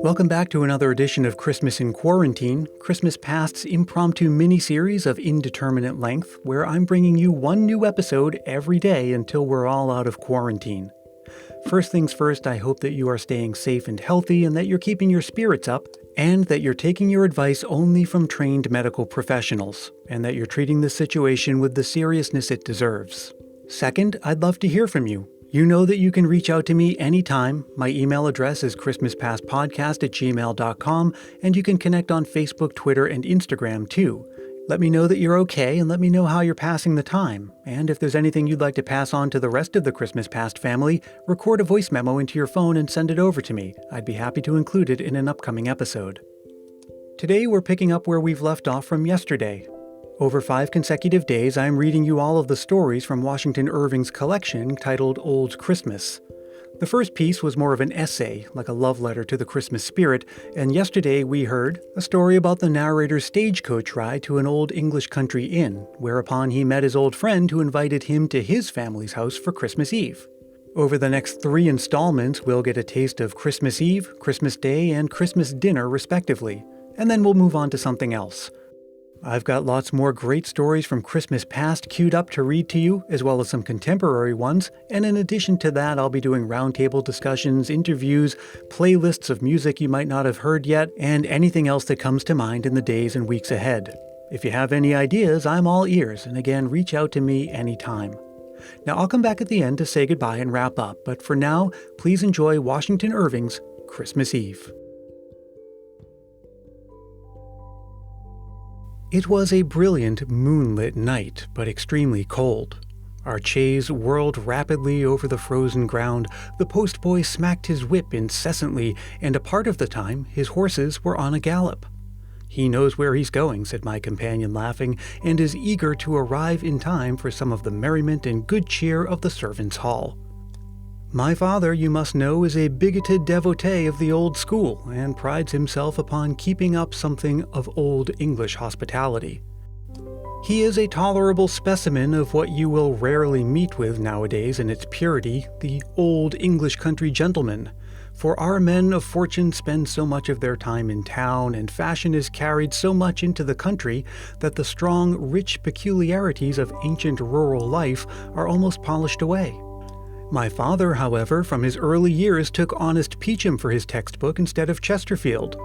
Welcome back to another edition of Christmas in Quarantine, Christmas Past's impromptu miniseries of indeterminate length, where I'm bringing you one new episode every day until we're all out of quarantine. First things first, I hope that you are staying safe and healthy and that you're keeping your spirits up, and that you're taking your advice only from trained medical professionals, and that you're treating this situation with the seriousness it deserves. Second, I'd love to hear from you. You know that you can reach out to me anytime. My email address is christmaspastpodcast@gmail.com, and you can connect on Facebook, Twitter, and Instagram too. Let me know that you're okay, and let me know how you're passing the time. And if there's anything you'd like to pass on to the rest of the Christmas Past family, record a voice memo into your phone and send it over to me. I'd be happy to include it in an upcoming episode. Today we're picking up where we've left off from yesterday. Over 5 consecutive days, I'm reading you all of the stories from Washington Irving's collection titled Old Christmas. The first piece was more of an essay, like a love letter to the Christmas spirit, and yesterday we heard a story about the narrator's stagecoach ride to an old English country inn, whereupon he met his old friend who invited him to his family's house for Christmas Eve. Over the next 3 installments, we'll get a taste of Christmas Eve, Christmas Day, and Christmas dinner, respectively, and then we'll move on to something else. I've got lots more great stories from Christmas Past queued up to read to you, as well as some contemporary ones, and in addition to that, I'll be doing roundtable discussions, interviews, playlists of music you might not have heard yet, and anything else that comes to mind in the days and weeks ahead. If you have any ideas, I'm all ears, and again, reach out to me anytime. Now, I'll come back at the end to say goodbye and wrap up, but for now, please enjoy Washington Irving's Christmas Eve. It was a brilliant, moonlit night, but extremely cold. Our chaise whirled rapidly over the frozen ground, the postboy smacked his whip incessantly, and a part of the time his horses were on a gallop. "He knows where he's going," said my companion, laughing, "and is eager to arrive in time for some of the merriment and good cheer of the servants' hall. My father, you must know, is a bigoted devotee of the old school, and prides himself upon keeping up something of old English hospitality. He is a tolerable specimen of what you will rarely meet with nowadays in its purity, the old English country gentleman. For our men of fortune spend so much of their time in town, and fashion is carried so much into the country, that the strong, rich peculiarities of ancient rural life are almost polished away. My father, however, from his early years took honest Peacham for his textbook instead of Chesterfield.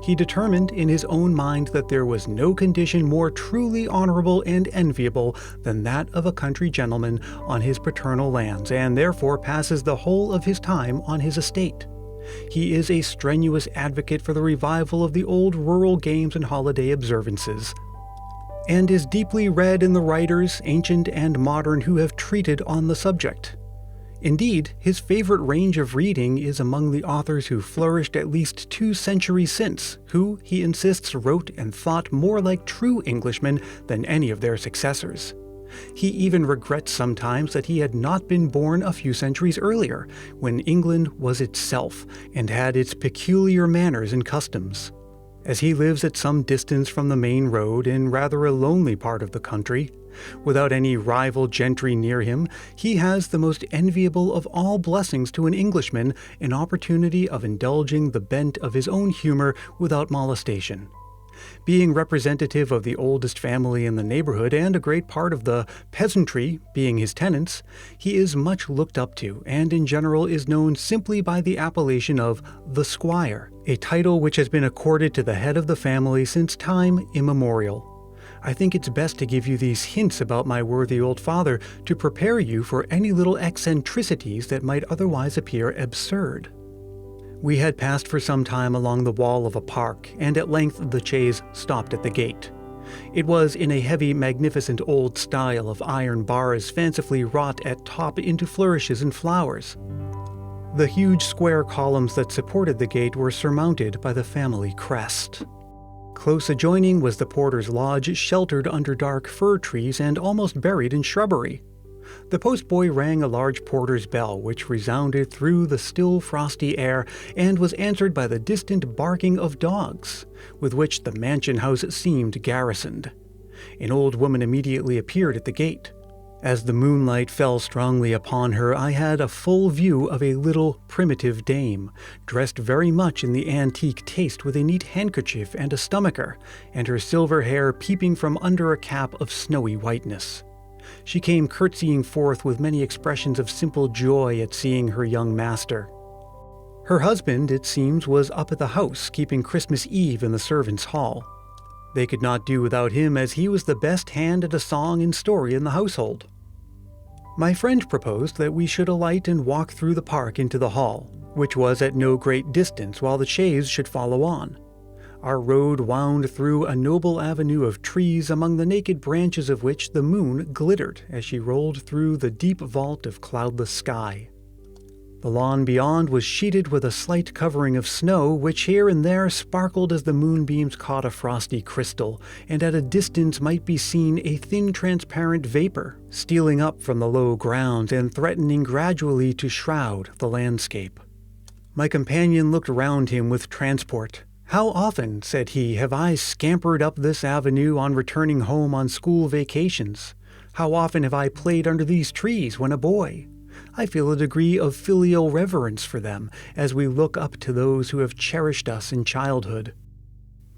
He determined in his own mind that there was no condition more truly honorable and enviable than that of a country gentleman on his paternal lands, and therefore passes the whole of his time on his estate. He is a strenuous advocate for the revival of the old rural games and holiday observances, and is deeply read in the writers, ancient and modern, who have treated on the subject. Indeed, his favorite range of reading is among the authors who flourished at least 2 centuries since, who, he insists, wrote and thought more like true Englishmen than any of their successors. He even regrets sometimes that he had not been born a few centuries earlier, when England was itself and had its peculiar manners and customs. As he lives at some distance from the main road in rather a lonely part of the country, without any rival gentry near him, he has the most enviable of all blessings to an Englishman, an opportunity of indulging the bent of his own humor without molestation. Being representative of the oldest family in the neighborhood and a great part of the peasantry being his tenants, he is much looked up to, and in general is known simply by the appellation of the Squire, a title which has been accorded to the head of the family since time immemorial. I think it's best to give you these hints about my worthy old father to prepare you for any little eccentricities that might otherwise appear absurd. We had passed for some time along the wall of a park, and at length the chaise stopped at the gate. It was in a heavy, magnificent old style of iron bars fancifully wrought at top into flourishes and flowers. The huge square columns that supported the gate were surmounted by the family crest. Close adjoining was the porter's lodge, sheltered under dark fir trees and almost buried in shrubbery. The postboy rang a large porter's bell, which resounded through the still frosty air, and was answered by the distant barking of dogs, with which the mansion house seemed garrisoned. An old woman immediately appeared at the gate. As the moonlight fell strongly upon her, I had a full view of a little primitive dame, dressed very much in the antique taste with a neat handkerchief and a stomacher, and her silver hair peeping from under a cap of snowy whiteness. She came curtsying forth with many expressions of simple joy at seeing her young master. Her husband, it seems, was up at the house, keeping Christmas Eve in the servants' hall. They could not do without him, as he was the best hand at a song and story in the household. My friend proposed that we should alight and walk through the park into the hall, which was at no great distance, while the chaise should follow on. Our road wound through a noble avenue of trees, among the naked branches of which the moon glittered as she rolled through the deep vault of cloudless sky. The lawn beyond was sheeted with a slight covering of snow, which here and there sparkled as the moonbeams caught a frosty crystal, and at a distance might be seen a thin transparent vapor, stealing up from the low ground and threatening gradually to shroud the landscape. My companion looked round him with transport. "How often," said he, "have I scampered up this avenue on returning home on school vacations? How often have I played under these trees when a boy? I feel a degree of filial reverence for them as we look up to those who have cherished us in childhood.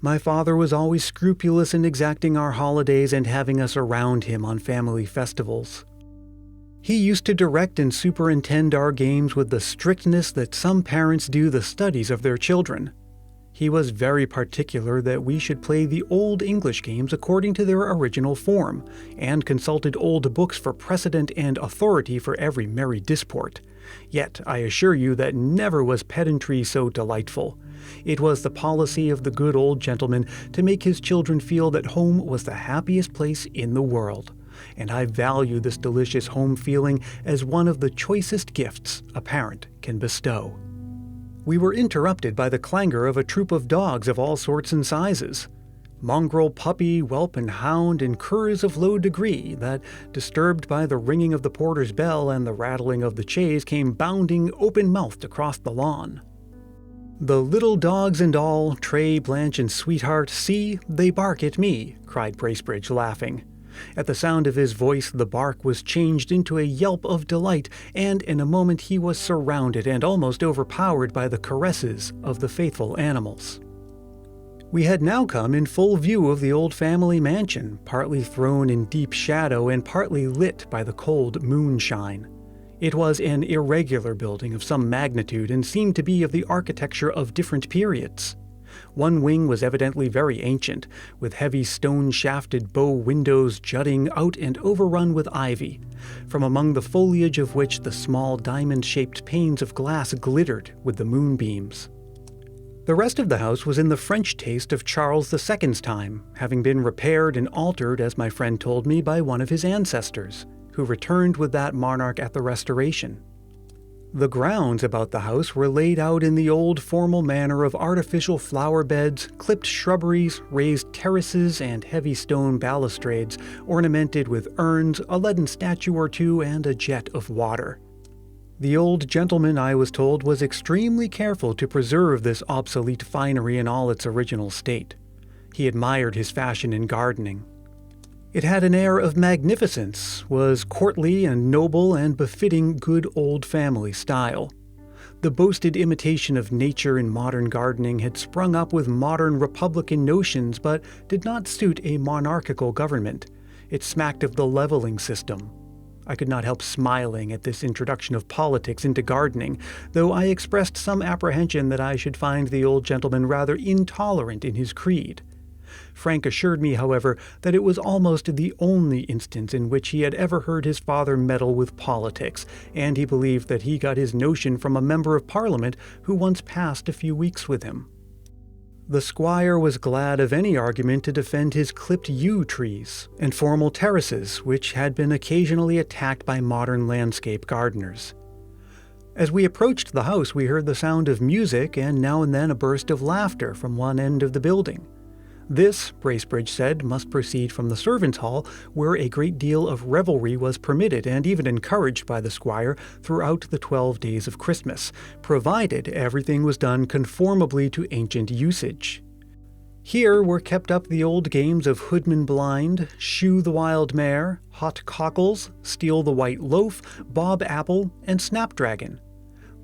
My father was always scrupulous in exacting our holidays and having us around him on family festivals. He used to direct and superintend our games with the strictness that some parents do the studies of their children. He was very particular that we should play the old English games according to their original form, and consulted old books for precedent and authority for every merry disport. Yet I assure you that never was pedantry so delightful. It was the policy of the good old gentleman to make his children feel that home was the happiest place in the world, and I value this delicious home feeling as one of the choicest gifts a parent can bestow. We were interrupted by the clangor of a troop of dogs of all sorts and sizes. Mongrel, puppy, whelp, and hound in curs of low degree that, disturbed by the ringing of the porter's bell and the rattling of the chaise, came bounding open-mouthed across the lawn. "The little dogs and all, Tray, Blanche, and Sweetheart, see, they bark at me," cried Bracebridge, laughing. At the sound of his voice the bark was changed into a yelp of delight, and in a moment he was surrounded and almost overpowered by the caresses of the faithful animals. We had now come in full view of the old family mansion, partly thrown in deep shadow and partly lit by the cold moonshine. It was an irregular building of some magnitude and seemed to be of the architecture of different periods. One wing was evidently very ancient, with heavy stone-shafted bow windows jutting out and overrun with ivy, from among the foliage of which the small diamond-shaped panes of glass glittered with the moonbeams. The rest of the house was in the French taste of Charles II's time, having been repaired and altered, as my friend told me, by one of his ancestors, who returned with that monarch at the Restoration. The grounds about the house were laid out in the old formal manner of artificial flower beds, clipped shrubberies, raised terraces, and heavy stone balustrades, ornamented with urns, a leaden statue or two, and a jet of water. The old gentleman, I was told, was extremely careful to preserve this obsolete finery in all its original state. He admired his fashion in gardening. It had an air of magnificence, was courtly and noble and befitting good old family style. The boasted imitation of nature in modern gardening had sprung up with modern republican notions, but did not suit a monarchical government. It smacked of the leveling system. I could not help smiling at this introduction of politics into gardening, though I expressed some apprehension that I should find the old gentleman rather intolerant in his creed. Frank assured me, however, that it was almost the only instance in which he had ever heard his father meddle with politics, and he believed that he got his notion from a member of Parliament who once passed a few weeks with him. The squire was glad of any argument to defend his clipped yew trees and formal terraces, which had been occasionally attacked by modern landscape gardeners. As we approached the house, we heard the sound of music and now and then a burst of laughter from one end of the building. This, Bracebridge said, must proceed from the servants' hall, where a great deal of revelry was permitted and even encouraged by the squire throughout the 12 days of Christmas, provided everything was done conformably to ancient usage. Here were kept up the old games of Hoodman Blind, Shoe the Wild Mare, Hot Cockles, Steal the White Loaf, Bob Apple, and Snapdragon.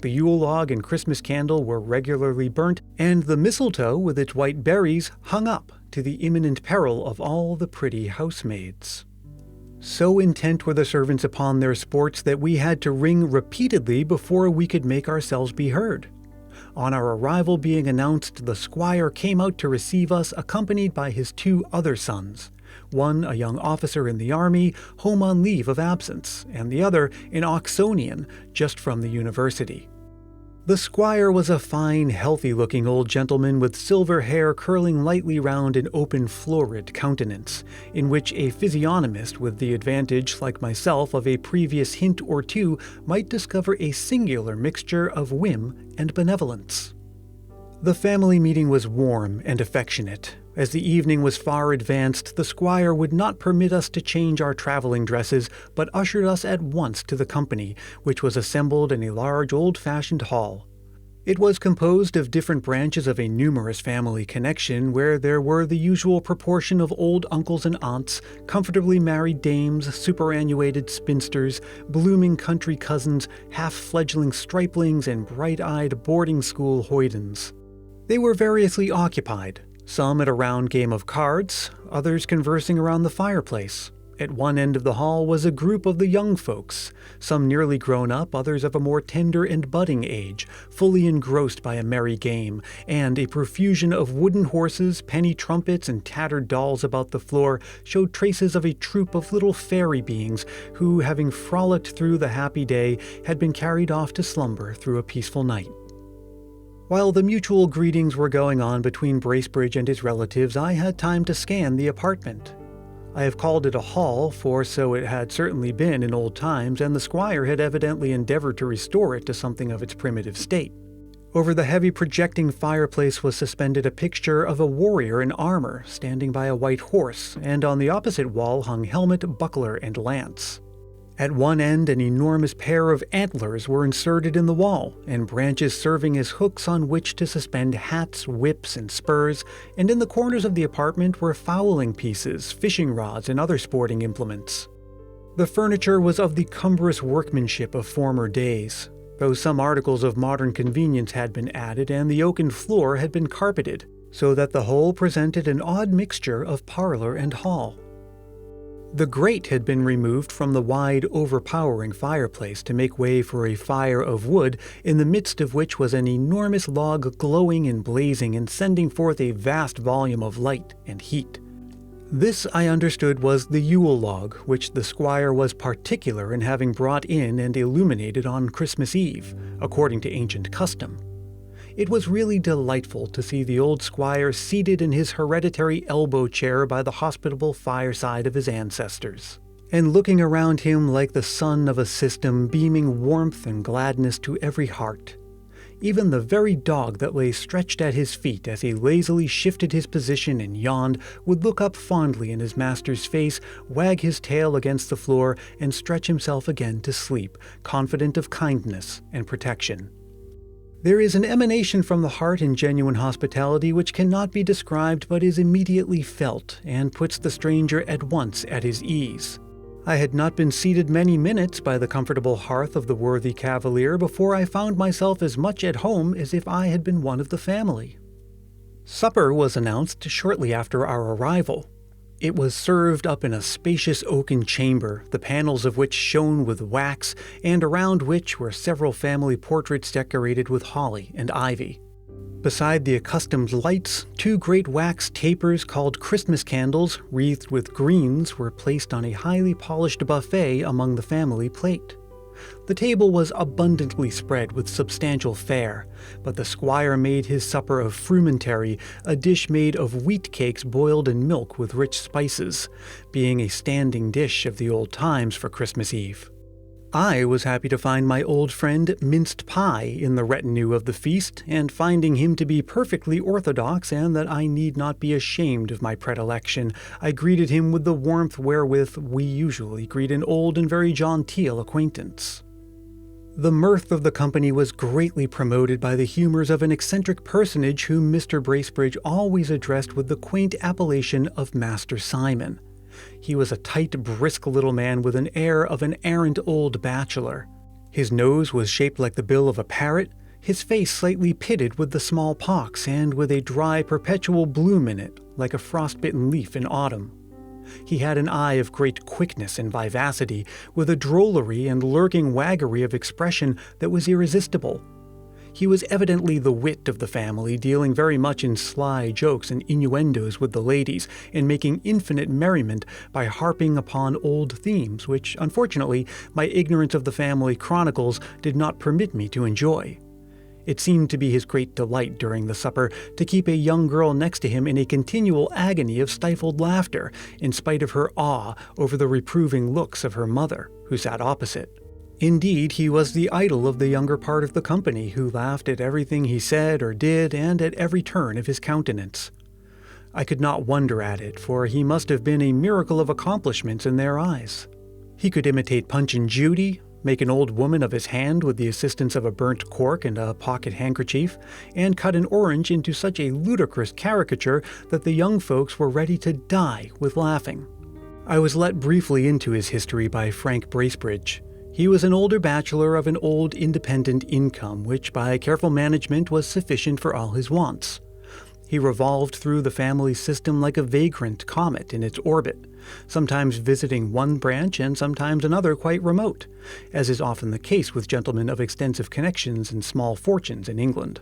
The Yule Log and Christmas candle were regularly burnt, and the mistletoe with its white berries hung up to the imminent peril of all the pretty housemaids. So intent were the servants upon their sports that we had to ring repeatedly before we could make ourselves be heard. On our arrival being announced, the squire came out to receive us, accompanied by his 2 other sons, one a young officer in the army, home on leave of absence, and the other an Oxonian, just from the university. The squire was a fine, healthy-looking old gentleman with silver hair curling lightly round an open, florid countenance, in which a physiognomist with the advantage, like myself, of a previous hint or two might discover a singular mixture of whim and benevolence. The family meeting was warm and affectionate. As the evening was far advanced, the squire would not permit us to change our traveling dresses, but ushered us at once to the company, which was assembled in a large old-fashioned hall. It was composed of different branches of a numerous family connection, where there were the usual proportion of old uncles and aunts, comfortably married dames, superannuated spinsters, blooming country cousins, half-fledgling striplings, and bright-eyed boarding-school hoydens. They were variously occupied, some at a round game of cards, others conversing around the fireplace. At one end of the hall was a group of the young folks, some nearly grown up, others of a more tender and budding age, fully engrossed by a merry game, and a profusion of wooden horses, penny trumpets, and tattered dolls about the floor showed traces of a troop of little fairy beings who, having frolicked through the happy day, had been carried off to slumber through a peaceful night. While the mutual greetings were going on between Bracebridge and his relatives, I had time to scan the apartment. I have called it a hall, for so it had certainly been in old times, and the squire had evidently endeavored to restore it to something of its primitive state. Over the heavy projecting fireplace was suspended a picture of a warrior in armor, standing by a white horse, and on the opposite wall hung helmet, buckler, and lance. At one end, an enormous pair of antlers were inserted in the wall, and branches serving as hooks on which to suspend hats, whips, and spurs, and in the corners of the apartment were fowling pieces, fishing rods, and other sporting implements. The furniture was of the cumbrous workmanship of former days, though some articles of modern convenience had been added, and the oaken floor had been carpeted, so that the whole presented an odd mixture of parlor and hall. The grate had been removed from the wide, overpowering fireplace to make way for a fire of wood, in the midst of which was an enormous log glowing and blazing and sending forth a vast volume of light and heat. This, I understood, was the Yule Log, which the squire was particular in having brought in and illuminated on Christmas Eve, according to ancient custom. It was really delightful to see the old squire seated in his hereditary elbow chair by the hospitable fireside of his ancestors, and looking around him like the sun of a system, beaming warmth and gladness to every heart. Even the very dog that lay stretched at his feet as he lazily shifted his position and yawned would look up fondly in his master's face, wag his tail against the floor, and stretch himself again to sleep, confident of kindness and protection. There is an emanation from the heart in genuine hospitality which cannot be described but is immediately felt, and puts the stranger at once at his ease. I had not been seated many minutes by the comfortable hearth of the worthy cavalier before I found myself as much at home as if I had been one of the family. Supper was announced shortly after our arrival. It was served up in a spacious oaken chamber, the panels of which shone with wax, and around which were several family portraits decorated with holly and ivy. Beside the accustomed lights, 2 great wax tapers called Christmas candles, wreathed with greens, were placed on a highly polished buffet among the family plate. The table was abundantly spread with substantial fare, but the squire made his supper of frumentary, a dish made of wheat cakes boiled in milk with rich spices, being a standing dish of the old times for Christmas Eve. I was happy to find my old friend Minced Pie in the retinue of the feast, and finding him to be perfectly orthodox and that I need not be ashamed of my predilection, I greeted him with the warmth wherewith we usually greet an old and very genteel acquaintance. The mirth of the company was greatly promoted by the humors of an eccentric personage whom Mr. Bracebridge always addressed with the quaint appellation of Master Simon. He was a tight, brisk little man with an air of an arrant old bachelor. His nose was shaped like the bill of a parrot, his face slightly pitted with the smallpox and with a dry perpetual bloom in it, like a frostbitten leaf in autumn. He had an eye of great quickness and vivacity, with a drollery and lurking waggery of expression that was irresistible. He was evidently the wit of the family, dealing very much in sly jokes and innuendos with the ladies, and making infinite merriment by harping upon old themes, which, unfortunately, my ignorance of the family chronicles did not permit me to enjoy. It seemed to be his great delight during the supper to keep a young girl next to him in a continual agony of stifled laughter, in spite of her awe over the reproving looks of her mother, who sat opposite. Indeed, he was the idol of the younger part of the company, who laughed at everything he said or did and at every turn of his countenance. I could not wonder at it, for he must have been a miracle of accomplishments in their eyes. He could imitate Punch and Judy, make an old woman of his hand with the assistance of a burnt cork and a pocket handkerchief, and cut an orange into such a ludicrous caricature that the young folks were ready to die with laughing. I was let briefly into his history by Frank Bracebridge. He was an older bachelor of an old independent income, which by careful management was sufficient for all his wants. He revolved through the family system like a vagrant comet in its orbit, sometimes visiting one branch and sometimes another quite remote, as is often the case with gentlemen of extensive connections and small fortunes in England.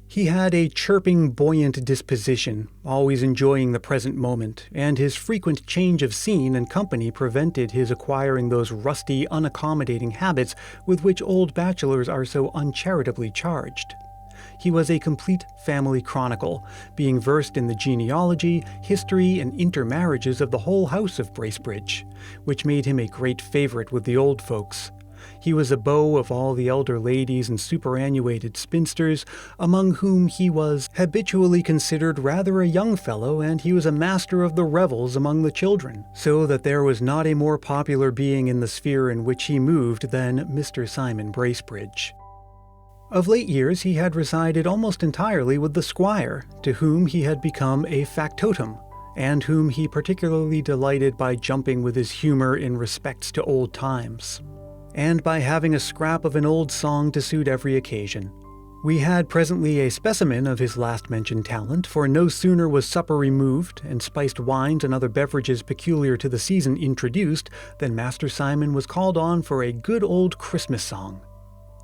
He had a chirping, buoyant disposition, always enjoying the present moment, and his frequent change of scene and company prevented his acquiring those rusty, unaccommodating habits with which old bachelors are so uncharitably charged. He was a complete family chronicle, being versed in the genealogy, history, and intermarriages of the whole house of Bracebridge, which made him a great favorite with the old folks. He was a beau of all the elder ladies and superannuated spinsters, among whom he was habitually considered rather a young fellow, and he was a master of the revels among the children, so that there was not a more popular being in the sphere in which he moved than Mr. Simon Bracebridge. Of late years he had resided almost entirely with the squire, to whom he had become a factotum, and whom he particularly delighted by jumping with his humor in respects to old times, and by having a scrap of an old song to suit every occasion. We had presently a specimen of his last-mentioned talent, for no sooner was supper removed, and spiced wines and other beverages peculiar to the season introduced, than Master Simon was called on for a good old Christmas song.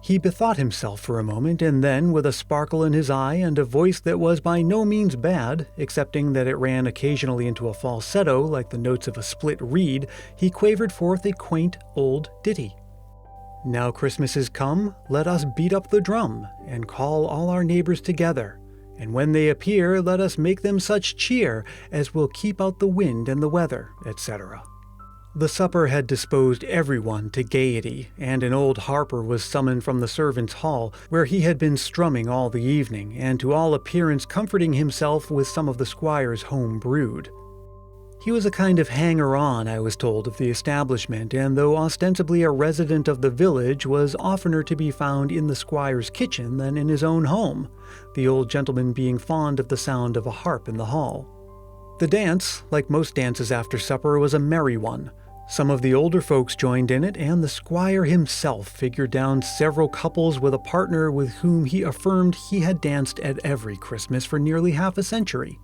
He bethought himself for a moment, and then, with a sparkle in his eye and a voice that was by no means bad, excepting that it ran occasionally into a falsetto like the notes of a split reed, he quavered forth a quaint old ditty. "Now Christmas is come, let us beat up the drum, and call all our neighbors together. And when they appear, let us make them such cheer as will keep out the wind and the weather," etc. The supper had disposed everyone to gaiety, and an old harper was summoned from the servants' hall, where he had been strumming all the evening, and to all appearance comforting himself with some of the squire's home brewed. He was a kind of hanger-on, I was told, of the establishment, and though ostensibly a resident of the village, was oftener to be found in the squire's kitchen than in his own home, the old gentleman being fond of the sound of a harp in the hall. The dance, like most dances after supper, was a merry one. Some of the older folks joined in it, and the squire himself figured down several couples with a partner with whom he affirmed he had danced at every Christmas for nearly half a century.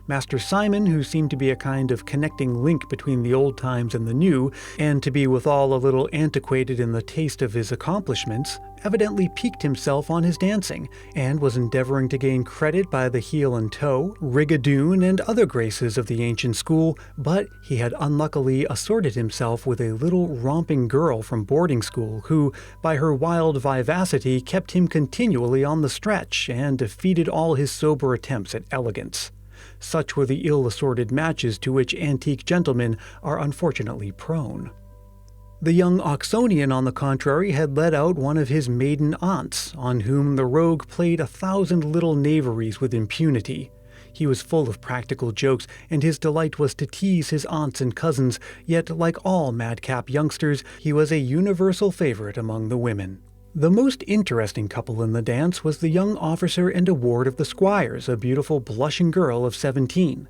Master Simon, who seemed to be a kind of connecting link between the old times and the new, and to be withal a little antiquated in the taste of his accomplishments, evidently piqued himself on his dancing, and was endeavoring to gain credit by the heel and toe, rigadoon, and other graces of the ancient school, but he had unluckily assorted himself with a little romping girl from boarding school, who, by her wild vivacity, kept him continually on the stretch, and defeated all his sober attempts at elegance. Such were the ill-assorted matches to which antique gentlemen are unfortunately prone. The young Oxonian, on the contrary, had led out one of his maiden aunts, on whom the rogue played 1,000 little knaveries with impunity. He was full of practical jokes, and his delight was to tease his aunts and cousins, yet, like all madcap youngsters, he was a universal favorite among the women. The most interesting couple in the dance was the young officer and a ward of the squire's, a beautiful blushing girl of 17.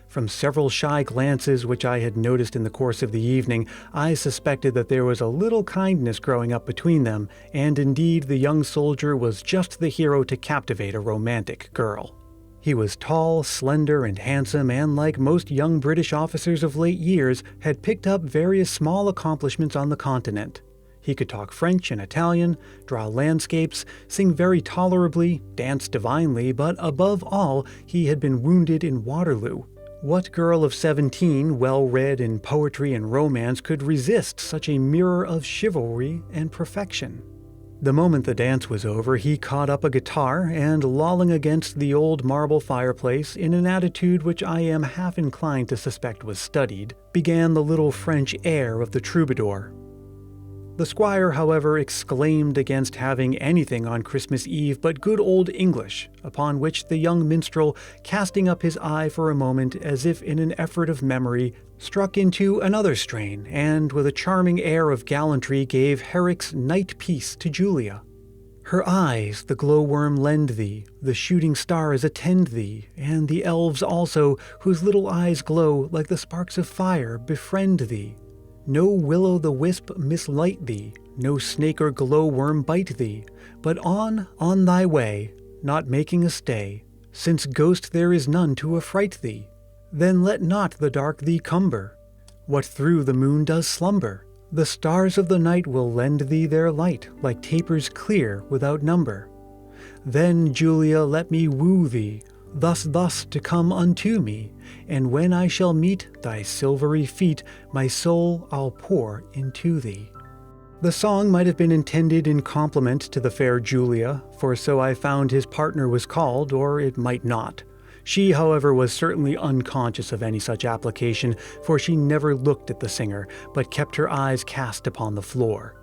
From several shy glances which I had noticed in the course of the evening, I suspected that there was a little kindness growing up between them, and indeed the young soldier was just the hero to captivate a romantic girl. He was tall, slender, and handsome, and like most young British officers of late years, had picked up various small accomplishments on the continent. He could talk French and Italian, draw landscapes, sing very tolerably, dance divinely, but above all, he had been wounded in Waterloo. What girl of 17, well-read in poetry and romance, could resist such a mirror of chivalry and perfection? The moment the dance was over, he caught up a guitar and, lolling against the old marble fireplace in an attitude which I am half inclined to suspect was studied, began the little French air of the troubadour. The squire, however, exclaimed against having anything on Christmas Eve but good old English, upon which the young minstrel, casting up his eye for a moment as if in an effort of memory, struck into another strain, and with a charming air of gallantry gave Herrick's Night Piece to Julia. Her eyes the glowworm lend thee, the shooting stars attend thee, and the elves also, whose little eyes glow like the sparks of fire, befriend thee. No will-o'-the-wisp mislight thee, no snake or glowworm bite thee, but on thy way, not making a stay, since ghost there is none to affright thee. Then let not the dark thee cumber. What through the moon does slumber? The stars of the night will lend thee their light, like tapers clear without number. Then, Julia, let me woo thee, thus to come unto me, and when I shall meet thy silvery feet, my soul I'll pour into thee. The song might have been intended in compliment to the fair Julia, for so I found his partner was called, or it might not. She, however, was certainly unconscious of any such application, for she never looked at the singer, but kept her eyes cast upon the floor.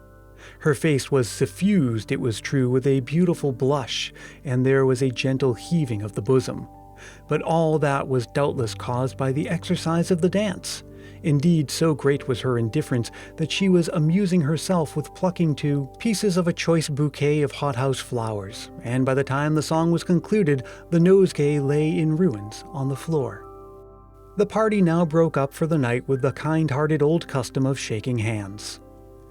Her face was suffused, it was true, with a beautiful blush, and there was a gentle heaving of the bosom. But all that was doubtless caused by the exercise of the dance. Indeed, so great was her indifference that she was amusing herself with plucking two pieces of a choice bouquet of hothouse flowers, and by the time the song was concluded, the nosegay lay in ruins on the floor. The party now broke up for the night with the kind-hearted old custom of shaking hands.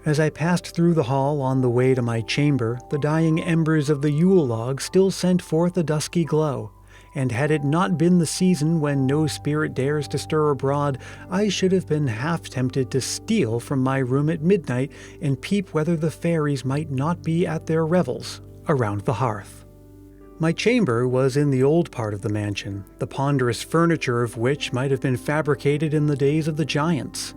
As I passed through the hall on the way to my chamber, the dying embers of the Yule Log still sent forth a dusky glow, and had it not been the season when no spirit dares to stir abroad, I should have been half tempted to steal from my room at midnight and peep whether the fairies might not be at their revels around the hearth. My chamber was in the old part of the mansion, the ponderous furniture of which might have been fabricated in the days of the giants.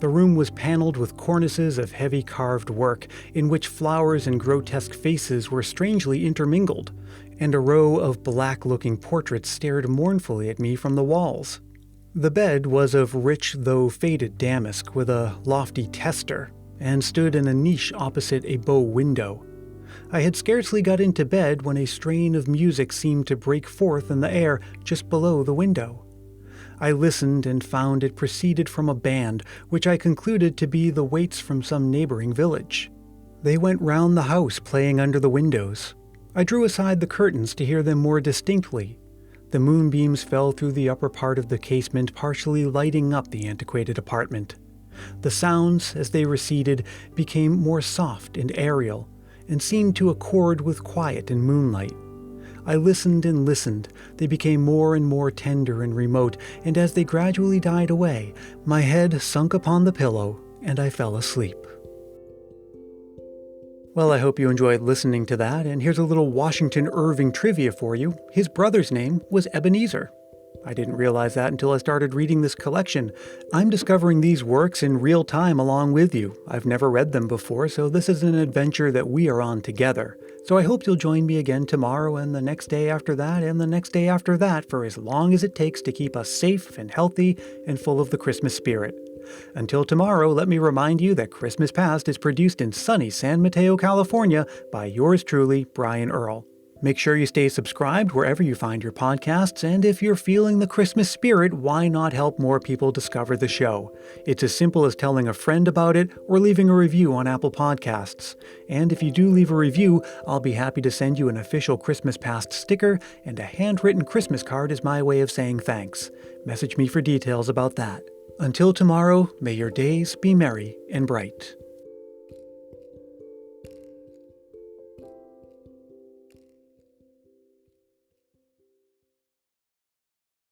The room was paneled with cornices of heavy carved work, in which flowers and grotesque faces were strangely intermingled, and a row of black-looking portraits stared mournfully at me from the walls. The bed was of rich though faded damask, with a lofty tester, and stood in a niche opposite a bow window. I had scarcely got into bed when a strain of music seemed to break forth in the air just below the window. I listened and found it proceeded from a band, which I concluded to be the waits from some neighboring village. They went round the house playing under the windows. I drew aside the curtains to hear them more distinctly. The moonbeams fell through the upper part of the casement, partially lighting up the antiquated apartment. The sounds, as they receded, became more soft and aerial, and seemed to accord with quiet and moonlight. I listened and listened. They became more and more tender and remote, and as they gradually died away, my head sunk upon the pillow, and I fell asleep. Well, I hope you enjoyed listening to that, and here's a little Washington Irving trivia for you. His brother's name was Ebenezer. I didn't realize that until I started reading this collection. I'm discovering these works in real time along with you. I've never read them before, so this is an adventure that we are on together. So I hope you'll join me again tomorrow and the next day after that and the next day after that for as long as it takes to keep us safe and healthy and full of the Christmas spirit. Until tomorrow, let me remind you that Christmas Past is produced in sunny San Mateo, California by yours truly, Brian Earl. Make sure you stay subscribed wherever you find your podcasts, and if you're feeling the Christmas spirit, why not help more people discover the show? It's as simple as telling a friend about it or leaving a review on Apple Podcasts. And if you do leave a review, I'll be happy to send you an official Christmas Past sticker, and a handwritten Christmas card is my way of saying thanks. Message me for details about that. Until tomorrow, may your days be merry and bright.